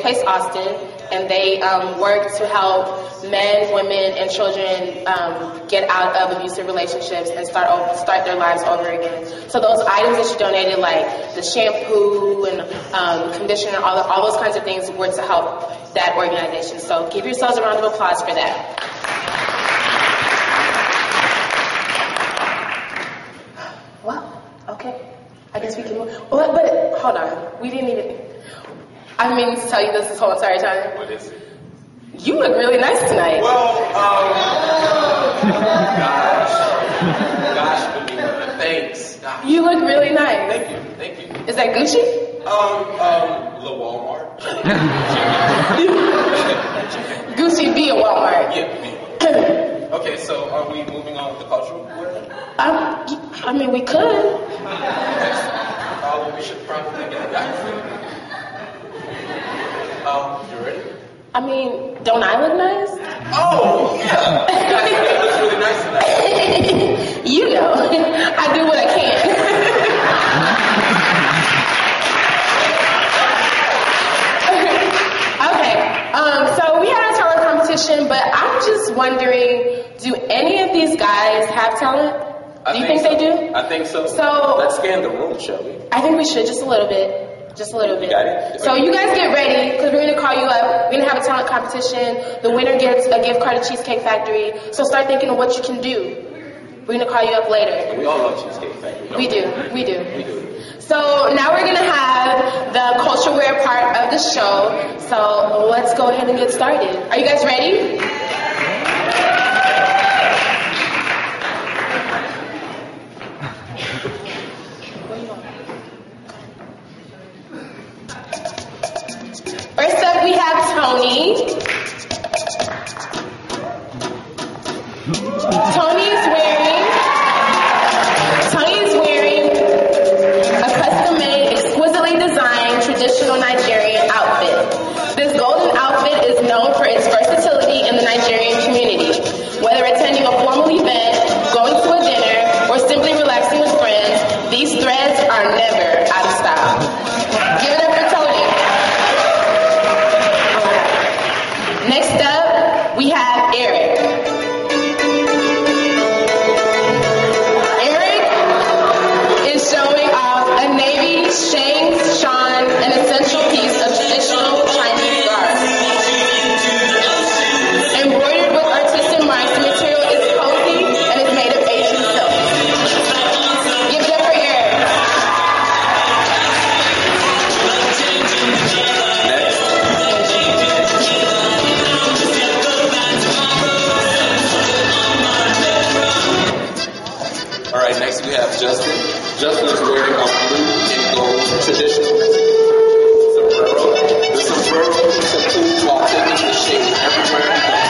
Place Austin, and they work to help men, women, and children get out of abusive relationships and start their lives over again. So those items that you donated, like the shampoo and conditioner, all those kinds of things, were to help that organization. So give yourselves a round of applause for that. Well, okay. I guess we can move. But hold on. We didn't even... I mean to tell you this whole entire time. What is it? You look really nice tonight. Well, gosh, thanks. Gosh. You look really nice. Thank you. Is that Gucci? The Walmart. Gucci be a Walmart. Yeah, okay, so are we moving on with the cultural work? I mean, we could. We should probably get that. You ready? I mean, don't I look nice? Oh, yeah. It looks really nice tonight. You know, I do what I can. Okay, so we had a talent competition, but I'm just wondering, do any of these guys have talent? Do you think they do? I think so. So let's scan the room, shall we? I think we should, just a little bit. Just a little bit. Got it. So you guys get ready, because we're going to call you up. We're going to have a talent competition. The winner gets a gift card to Cheesecake Factory. So start thinking of what you can do. We're going to call you up later. We all love Cheesecake Factory. We do. So now we're going to have the culture wear part of the show. So let's go ahead and get started. Are you guys ready? First up, we have Tony. Tony's wearing a custom-made, exquisitely designed, traditional Nigerian outfit. This golden outfit is known for its versatility in the Nigerian community. Whether attending a formal event, going to a dinner, or simply relaxing with friends, these threads are never out of style. Give it up for Tony. Next up, we have Eric. Eric is showing off a navy shan, an essential piece of traditional Chinese garb. Embroidered with artisan marks, the material is cozy and is made of Asian silk. Give it up for Eric. All right, next we have Justin. Justin is wearing a blue and gold traditional sombrero. The sombrero keeps him cool while taking the shape everywhere he goes.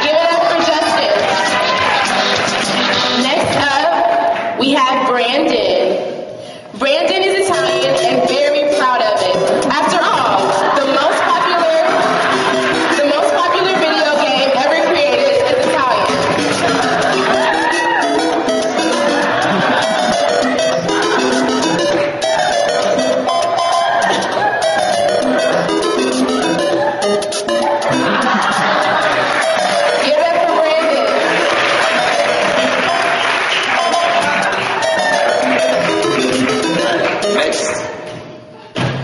Give it up for Justin. Next up, we have Brandon. Brandon is Italian and very proud of it. After all, the most popular video game ever created is Italian. Give it up for Brandon.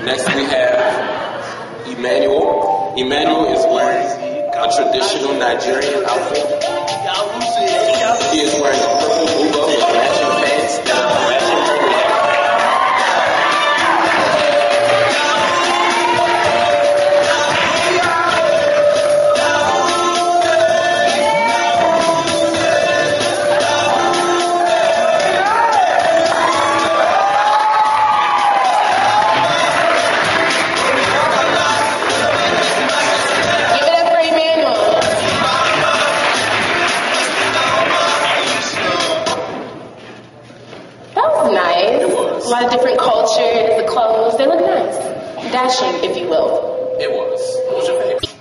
Next we have Emmanuel. Emmanuel is wearing a traditional Nigerian outfit. He is wearing a purple buba with matching pants and a matching turtleneck. Give it up for Emmanuel. lot of different cultures, the clothes, they look nice. Dashing, if you will. It was. What was your favorite?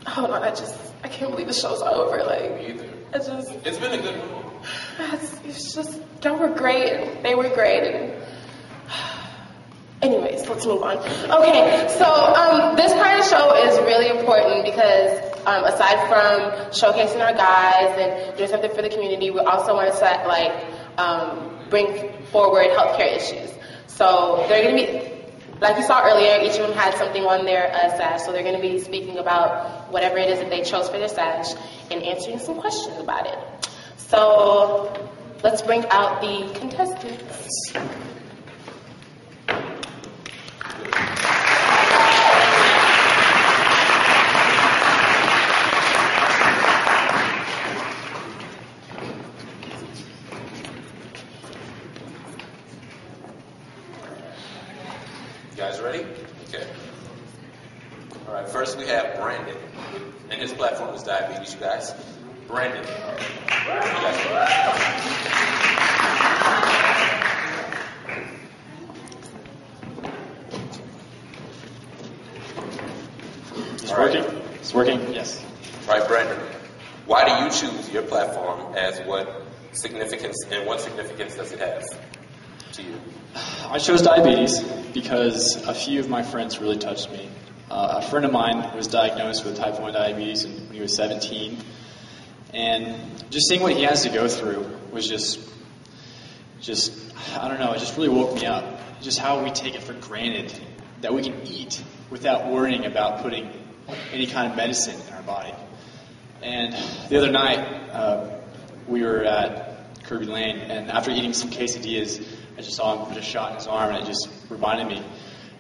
Hold on, I can't believe the show's over. Like, Me either. It's been a good one. It's just, y'all were great. They were great. And anyways, let's move on. Okay, so this part of the show is really important because aside from showcasing our guys and doing something for the community, we also want to bring forward healthcare issues. So they're going to be, like you saw earlier, each of them had something on their sash, so they're going to be speaking about whatever it is that they chose for their sash and answering some questions about it. So let's bring out the contestants. You guys ready? Okay. All right, first we have Brandon, and his platform is diabetes, you guys. Brandon. You guys It's working? It's working? Yes. All right, Brandon. Why do you choose your platform as what significance does it have to you? I chose diabetes because a few of my friends really touched me. A friend of mine was diagnosed with type 1 diabetes when he was 17. And just seeing what he has to go through was just I don't know, it just really woke me up. Just how we take it for granted that we can eat without worrying about putting any kind of medicine in our body. And the other night, we were at Kirby Lane, and after eating some quesadillas, I just saw him put a shot in his arm, and it just reminded me.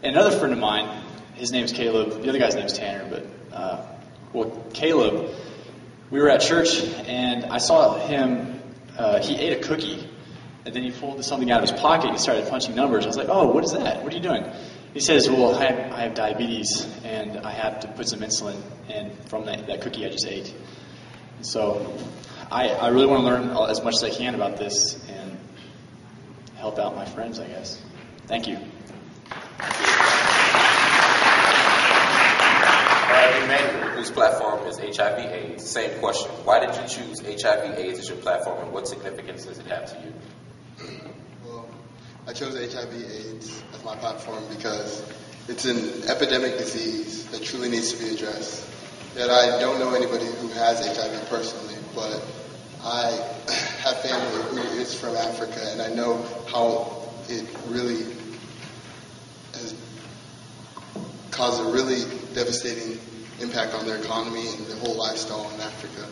And another friend of mine, his name's Caleb, the other guy's name's Tanner, but, Caleb, we were at church, and I saw him, he ate a cookie, and then he pulled something out of his pocket, and he started punching numbers. I was like, oh, what is that? What are you doing? He says, well, I have diabetes, and I have to put some insulin in from that cookie I just ate. So I really want to learn as much as I can about this and help out my friends, I guess. Thank you. All right, Emmanuel, whose platform is HIV/AIDS. Same question. Why did you choose HIV/AIDS as your platform, and what significance does it have to you? Well, I chose HIV/AIDS as my platform because it's an epidemic disease that truly needs to be addressed. That I don't know anybody who has HIV personally, but I have family who is from Africa, and I know how it really has caused a really devastating impact on their economy and their whole lifestyle in Africa.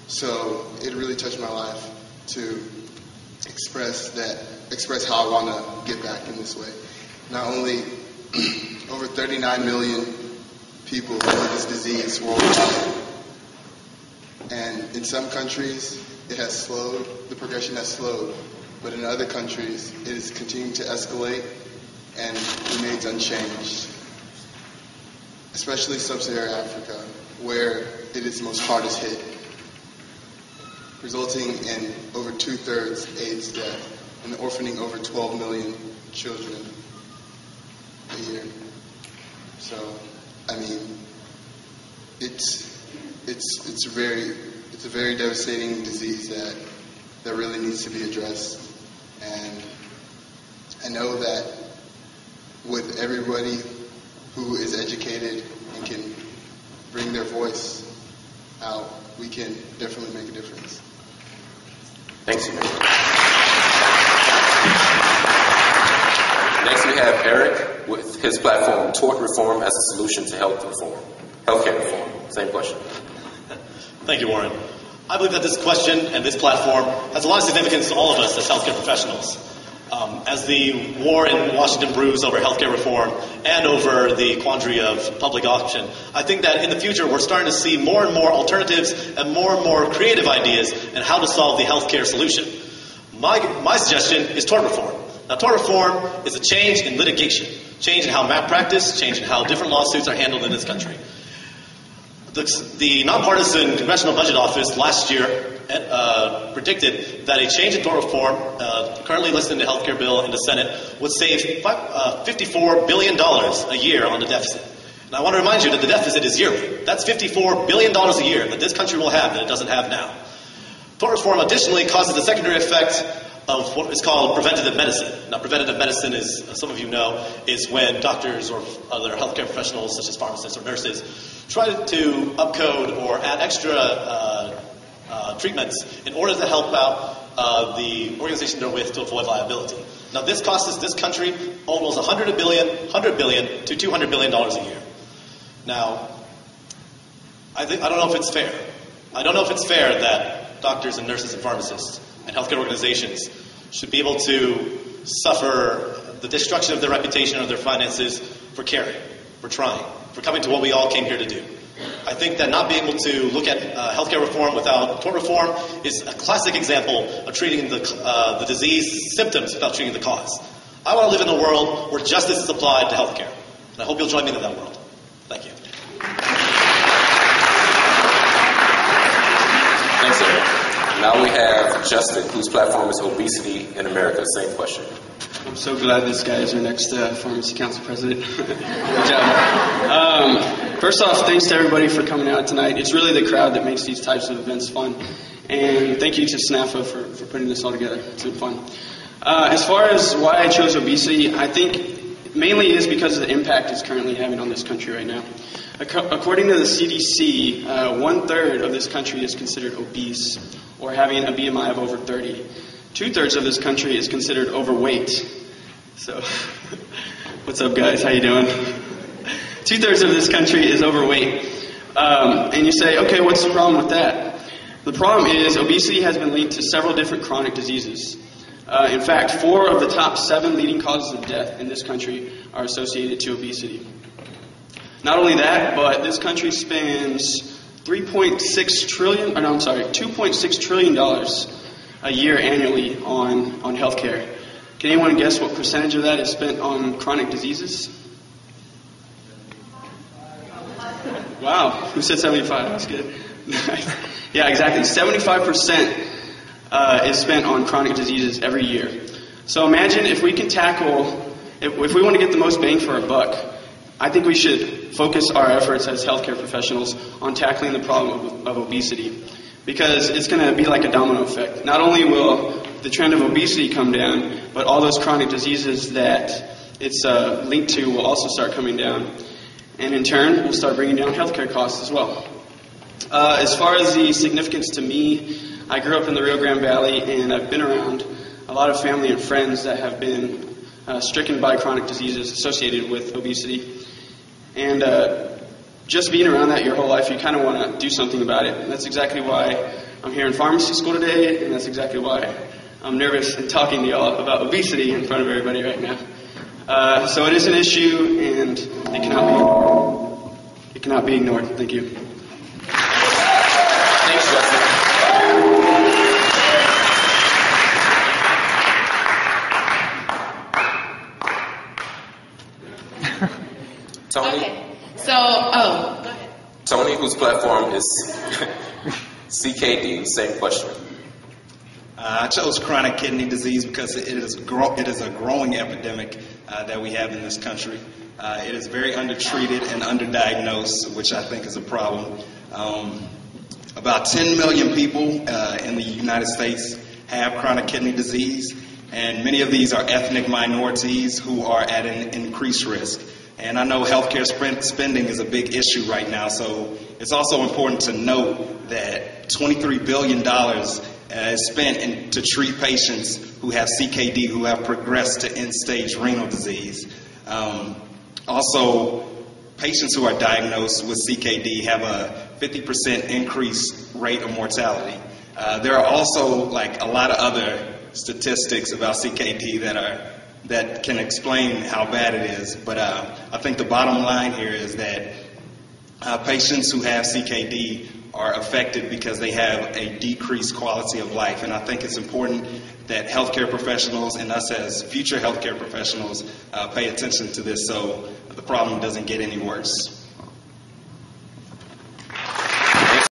So it really touched my life to express how I want to give back in this way. Not only over 39 million people with this disease worldwide, and in some countries it has slowed, the progression has slowed, but in other countries it is continuing to escalate and remains unchanged. Especially sub-Saharan Africa, where it is most hardest hit, resulting in over 2/3 AIDS death and orphaning over 12 million children a year. So, I mean, it's a very devastating disease that really needs to be addressed. And I know that with everybody who is educated and can bring their voice out, we can definitely make a difference. Thanks, Emmanuel. Next we have Eric with his platform, Tort Reform as a Solution to Healthcare Reform. Same question. Thank you, Warren. I believe that this question and this platform has a lot of significance to all of us as healthcare professionals. As the war in Washington brews over healthcare reform and over the quandary of public option, I think that in the future we're starting to see more and more alternatives and more creative ideas in how to solve the healthcare solution. My suggestion is tort reform. Now, tort reform is a change in litigation, change in how malpractice, change in how different lawsuits are handled in this country. The Nonpartisan Congressional Budget Office last year predicted that a change in tort reform, currently listed in the healthcare bill in the Senate, would save $54 billion a year on the deficit. And I want to remind you that the deficit is yearly. That's $54 billion a year that this country will have that it doesn't have now. Tort reform additionally causes the secondary effect of what is called preventative medicine. Now, preventative medicine, is, as some of you know, is when doctors or other healthcare professionals, such as pharmacists or nurses, try to upcode or add extra treatments in order to help out the organization they're with to avoid liability. Now, this costs this country almost $100 billion to $200 billion a year. Now, I don't know if it's fair. I don't know if it's fair that doctors and nurses and pharmacists and healthcare organizations should be able to suffer the destruction of their reputation or their finances for caring, for trying, for coming to what we all came here to do. I think that not being able to look at healthcare reform without tort reform is a classic example of treating the disease symptoms without treating the cause. I want to live in a world where justice is applied to healthcare, and I hope you'll join me in that world. Thank you. Thanks, Eric. Now we have Justin, whose platform is Obesity in America. Same question. I'm so glad this guy is our next Pharmacy Council president. Good job. First off, thanks to everybody for coming out tonight. It's really the crowd that makes these types of events fun. And thank you to SNAFA for putting this all together. It's been fun. As far as why I chose obesity, I think mainly is because of the impact it's currently having on this country right now. According to the CDC, 1/3 of this country is considered obese or having a BMI of over 30. 2/3 of this country is considered overweight. So, what's up, guys? How you doing? 2/3 of this country is overweight. And you say, okay, what's the problem with that? The problem is obesity has been linked to several different chronic diseases. In fact, 4 of the top 7 leading causes of death in this country are associated to obesity. Not only that, but this country spends $2.6 trillion a year annually on healthcare. Can anyone guess what percentage of that is spent on chronic diseases? Wow, who said 75? That's good. Yeah, exactly. 75% is spent on chronic diseases every year. So imagine if we can if we want to get the most bang for our buck, I think we should focus our efforts as healthcare professionals on tackling the problem of obesity, because it's going to be like a domino effect. Not only will the trend of obesity come down, but all those chronic diseases that it's linked to will also start coming down. And in turn, we'll start bringing down healthcare costs as well. As far as the significance to me, I grew up in the Rio Grande Valley, and I've been around a lot of family and friends that have been stricken by chronic diseases associated with obesity. And just being around that your whole life, you kind of want to do something about it. And that's exactly why I'm here in pharmacy school today, and that's exactly why I'm nervous and talking to y'all about obesity in front of everybody right now. So it is an issue, and it cannot be ignored. Thank you. Thanks, Justin. Tony? Okay. So, go ahead. Tony, whose platform is CKD, same question. I chose chronic kidney disease because it is a growing epidemic that we have in this country. It is very undertreated and underdiagnosed, which I think is a problem. About 10 million people in the United States have chronic kidney disease, and many of these are ethnic minorities who are at an increased risk. And I know healthcare spending is a big issue right now, so it's also important to note that $23 billion is spent to treat patients who have CKD, who have progressed to end-stage renal disease. Also, patients who are diagnosed with CKD have a 50% increased rate of mortality. There are also a lot of other statistics about CKD that can explain how bad it is, but I think the bottom line here is that patients who have CKD are affected because they have a decreased quality of life, and I think it's important that healthcare professionals and us as future healthcare professionals pay attention to this so the problem doesn't get any worse.